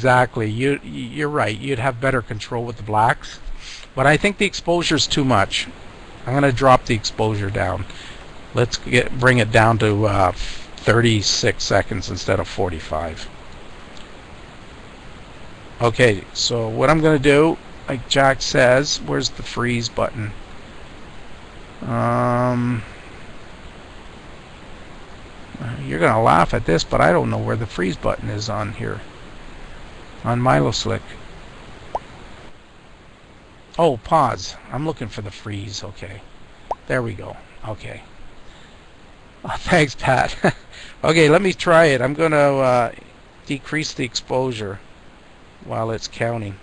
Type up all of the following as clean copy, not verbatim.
exactly. You're right. You'd have better control with the blacks, but I think the exposure's too much. I'm gonna drop the exposure down. Let's bring it down to 36 seconds instead of 45. Okay, so what I'm gonna do, like Jack says, where's the freeze button? You're gonna laugh at this, but I don't know where the freeze button is on here. On MiloSlick. Oh, pause. I'm looking for the freeze. Okay. There we go. Okay. Oh, thanks, Pat. Okay, let me try it. I'm gonna decrease the exposure while it's counting.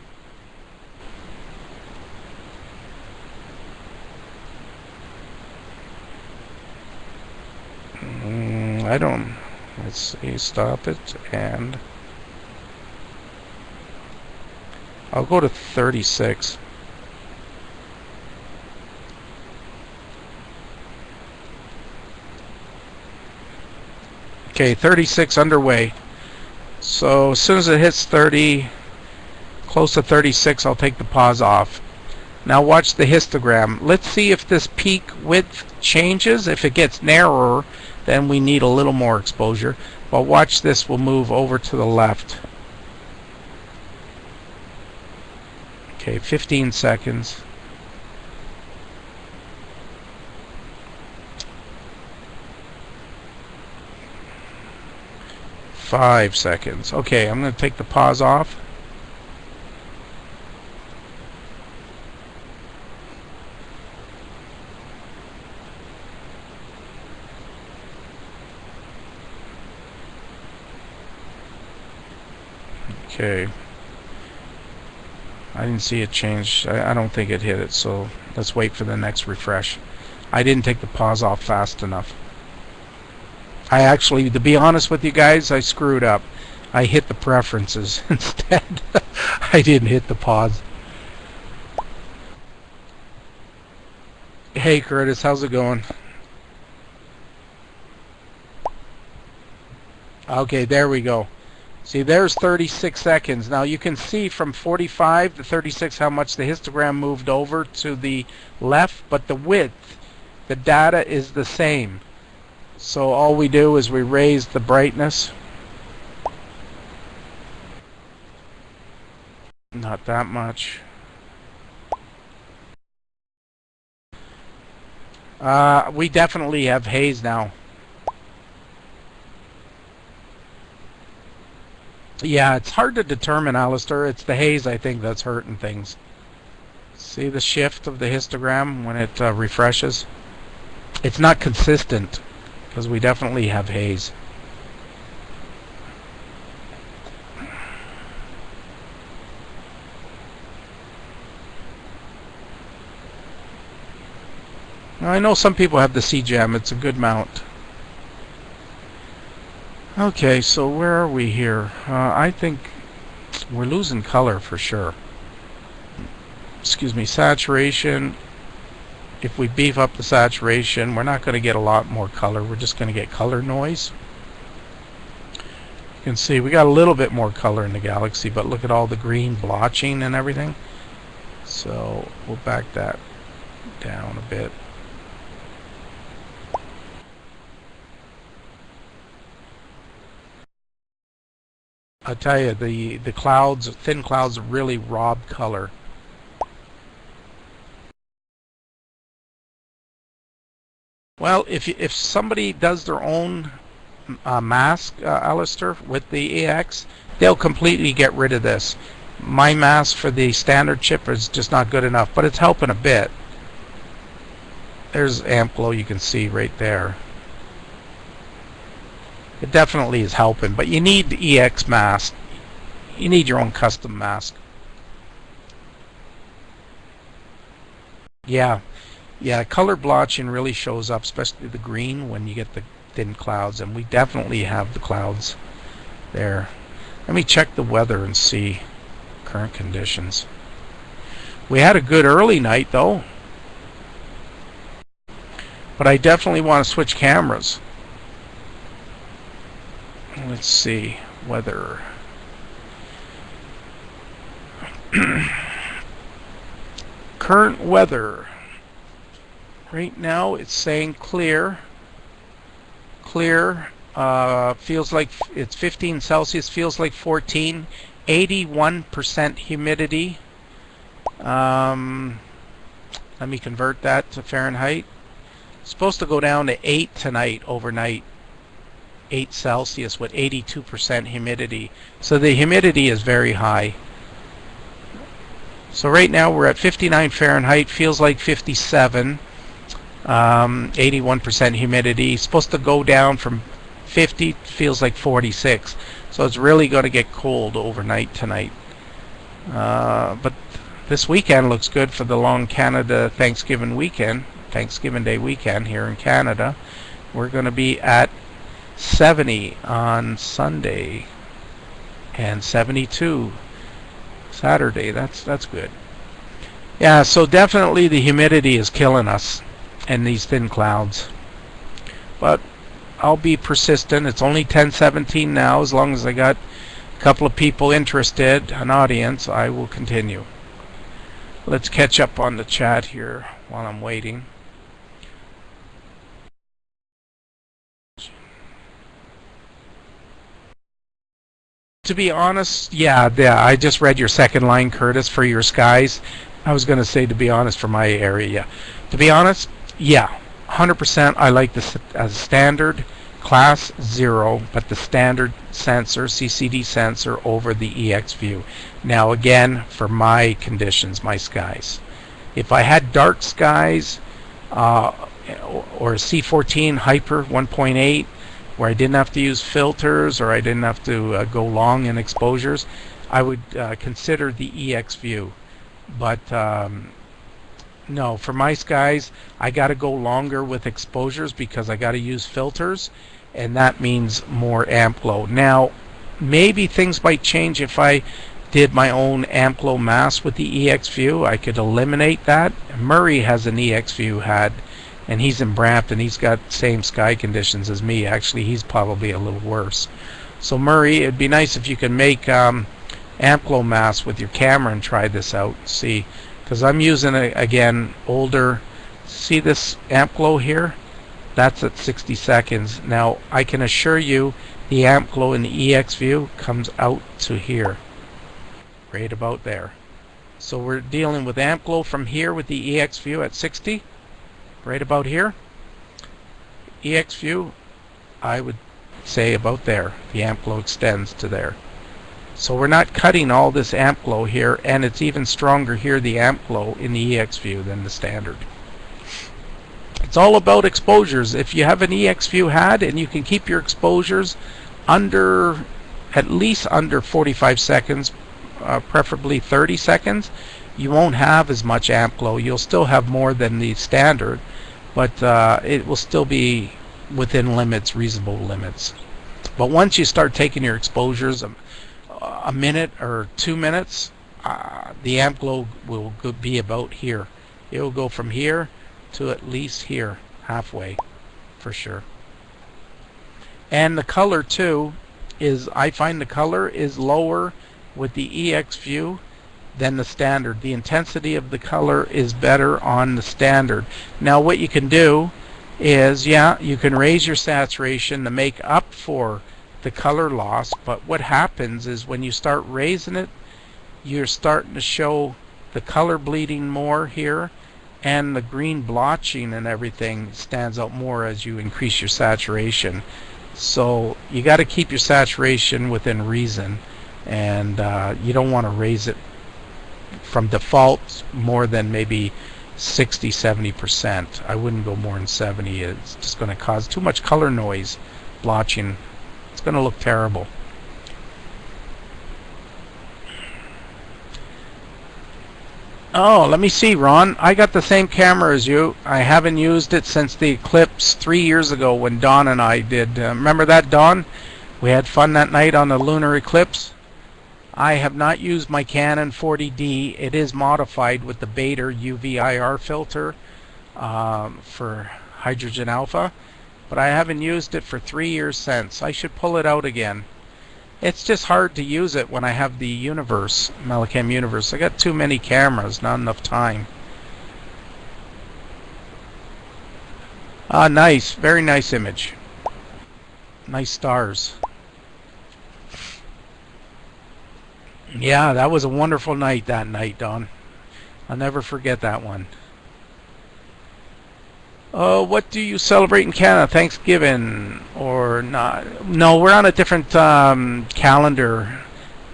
I don't. Let's see. Stop it, and I'll go to 36. Okay, 36 underway. So as soon as it hits 30, close to 36, I'll take the pause off. Now watch the histogram. Let's see if this peak width changes. If it gets narrower, then we need a little more exposure. But watch this, will move over to the left. Okay, 15 seconds. Five seconds. Okay, I'm going to take the pause off. Okay. I didn't see it change. I don't think it hit it, so let's wait for the next refresh. I didn't take the pause off fast enough. I actually, to be honest with you guys, I screwed up. I hit the preferences instead. I didn't hit the pause. Hey Curtis, how's it going? Okay, there we go. See, there's 36 seconds. Now you can see from 45 to 36 how much the histogram moved over to the left, but the width, the data is the same. So all we do is we raise the brightness. Not that much. We definitely have haze now. Yeah, it's hard to determine, Alistair. It's the haze, I think, that's hurting things. See the shift of the histogram when it refreshes? It's not consistent, because we definitely have haze. Now, I know some people have the C-Gem. It's a good mount. Okay, so where are we here? I think we're losing color for sure. Excuse me, saturation. If we beef up the saturation, we're not going to get a lot more color. We're just going to get color noise. You can see we got a little bit more color in the galaxy, but look at all the green blotching and everything. So we'll back that down a bit. I tell you, the clouds, thin clouds, really rob color. Well, if somebody does their own mask, Alistair, with the AX, they'll completely get rid of this. My mask for the standard chip is just not good enough, but it's helping a bit. There's amp glow, you can see right there. It definitely is helping, but you need the EX mask. You need your own custom mask. Yeah, color blotching really shows up, especially the green when you get the thin clouds, and we definitely have the clouds there. Let me check the weather and see current conditions. We had a good early night though, but I definitely want to switch cameras. Let's see, weather. Current weather. Right now it's saying clear. Clear. Feels like it's 15 Celsius. Feels like 14. 81% humidity. Let me convert that to Fahrenheit. It's supposed to go down to 8 tonight overnight. 8 Celsius with 82% humidity. So the humidity is very high. So right now we're at 59 Fahrenheit, feels like 57. 81% humidity. Supposed to go down from 50, feels like 46. So it's really going to get cold overnight tonight. But this weekend looks good for the long Canada Thanksgiving weekend, Thanksgiving Day weekend here in Canada. We're going to be at 70 on Sunday and 72 Saturday. That's good. Yeah, so definitely the humidity is killing us and these thin clouds. But I'll be persistent. It's only 10:17 now. As long as I got a couple of people interested, an audience, I will continue. Let's catch up on the chat here while I'm waiting. To be honest, yeah, I just read your second line, Curtis, for your skies. I was going to say, to be honest, for my area, yeah. To be honest, yeah, 100% I like this as standard class 0, but the standard sensor, CCD sensor, over the EX view. Now again, for my conditions, my skies. If I had dark skies or C14 Hyper 1.8, where I didn't have to use filters or I didn't have to go long in exposures, I would consider the EX view. But no, for my skies, I got to go longer with exposures because I got to use filters, and that means more amp low. Now, maybe things might change if I did my own amp low mask with the EX view. I could eliminate that. Murray has an EX view had, and he's in Brampton. He's got same sky conditions as me. Actually, he's probably a little worse. So Murray, it'd be nice if you can make Amplo mask with your camera and try this out. See, because I'm using again older. See this Amplo here? That's at 60 seconds. Now I can assure you the Amplo in the EX view comes out to here, right about there. So we're dealing with Amplo from here with the EX view at 60. Right about here. EX view, I would say about there. The Amplo extends to there. So we're not cutting all this Amplo here, and it's even stronger here, the Amplo in the EX view, than the standard. It's all about exposures. If you have an EX view had and you can keep your exposures under, at least under 45 seconds, preferably 30 seconds, you won't have as much Amplo. You'll still have more than the standard, but it will still be within limits, reasonable limits. But once you start taking your exposures a minute or 2 minutes, the Amplo will be about here. It will go from here to at least here, halfway, for sure. And the color too is, I find the color is lower with the EX view than the standard. The intensity of the color is better on the standard. Now what you can do is, yeah, you can raise your saturation to make up for the color loss, but what happens is when you start raising it, you're starting to show the color bleeding more here, and the green blotching and everything stands out more as you increase your saturation. So you got to keep your saturation within reason, and you don't want to raise it from default more than maybe 60-70%. I wouldn't go more than 70. It's just going to cause too much color noise, blotching. It's going to look terrible. Oh, let me see, Ron. I got the same camera as you. I haven't used it since the eclipse 3 years ago when Don and I did. Remember that, Don? We had fun that night on the lunar eclipse. I have not used my Canon 40D. It is modified with the Beta UV-IR filter for hydrogen alpha, but I haven't used it for 3 years since. I should pull it out again. It's just hard to use it when I have the Universe, Melicam Universe. I got too many cameras, not enough time. Ah, nice. Very nice image. Nice stars. Yeah, that was a wonderful night that night, Don. I'll never forget that one. Oh, what do you celebrate in Canada? Thanksgiving or not? No, we're on a different calendar,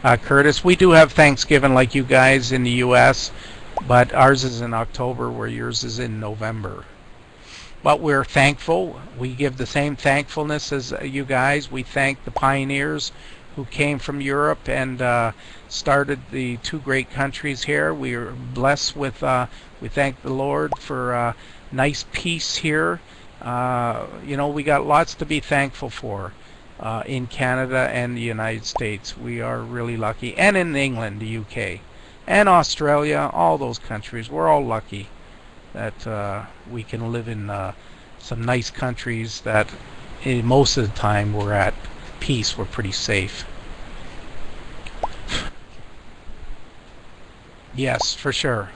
Curtis. We do have Thanksgiving like you guys in the U.S., but ours is in October where yours is in November. But we're thankful. We give the same thankfulness as you guys. We thank the pioneers who came from Europe and started the two great countries here. We are blessed with, we thank the Lord for nice peace here. You know, we got lots to be thankful for in Canada and the United States. We are really lucky. And in England, the UK, and Australia, all those countries. We're all lucky that we can live in some nice countries that most of the time we're at peace. We're pretty safe. Yes, for sure.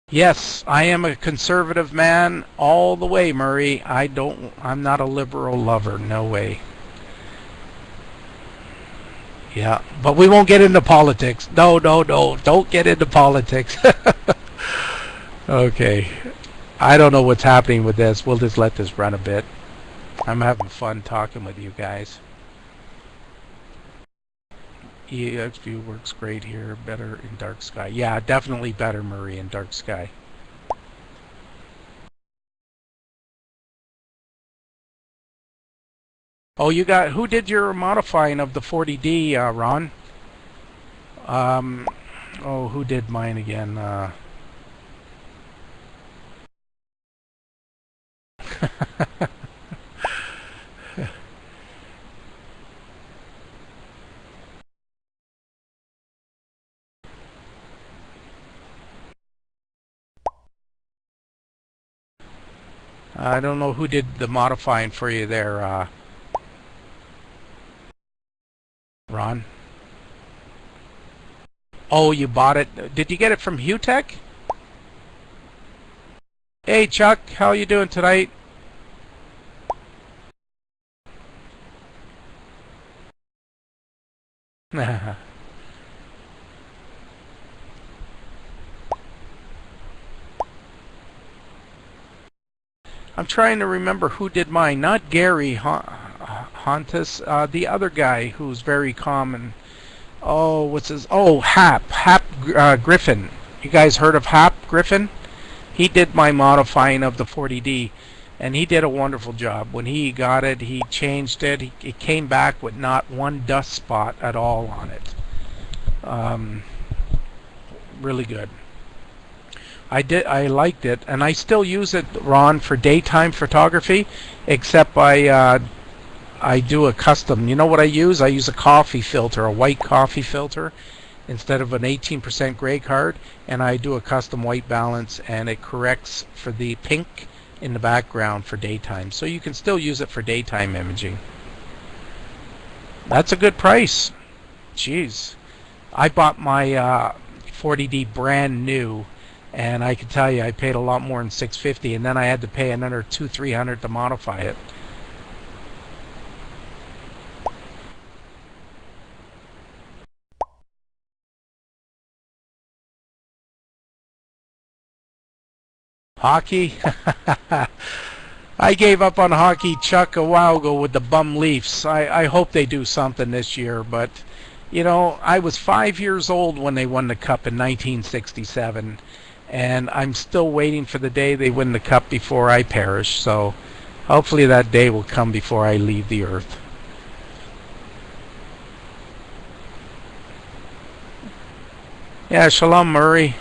Yes, I am a conservative man all the way, Murray. I'm not a liberal lover. No way. Yeah, but we won't get into politics. No, no, no. Don't get into politics. Okay. I don't know what's happening with this. We'll just let this run a bit. I'm having fun talking with you guys. EX view works great here. Better in dark sky. Yeah, definitely better, Murray, in dark sky. Oh, you got, who did your modifying of the 40D, Ron? Um, oh, who did mine again? I don't know who did the modifying for you there, Ron. Oh, you bought it. Did you get it from HuTech? Hey, Chuck, how you doing tonight? I'm trying to remember who did mine. Not Gary Hontus, the other guy who's very common. Oh, what's his? Oh, Hap Griffin. You guys heard of Hap Griffin? He did my modifying of the 40D, and he did a wonderful job. When he got it, he changed it. It came back with not one dust spot at all on it. Really good. I liked it, and I still use it, Ron, for daytime photography, except I do a custom. You know what I use? I use a coffee filter, a white coffee filter, instead of an 18% gray card, and I do a custom white balance, and it corrects for the pink in the background for daytime. So you can still use it for daytime imaging. That's a good price. Jeez. I bought my 40D brand new, and I can tell you I paid a lot more than $650, and then I had to pay another $200-300 to modify it. Hockey? I gave up on hockey, Chuck, a while ago with the bum Leafs. I hope they do something this year, but you know, I was 5 years old when they won the cup in 1967, and I'm still waiting for the day they win the cup before I perish. So hopefully that day will come before I leave the earth. Yeah, shalom, Murray.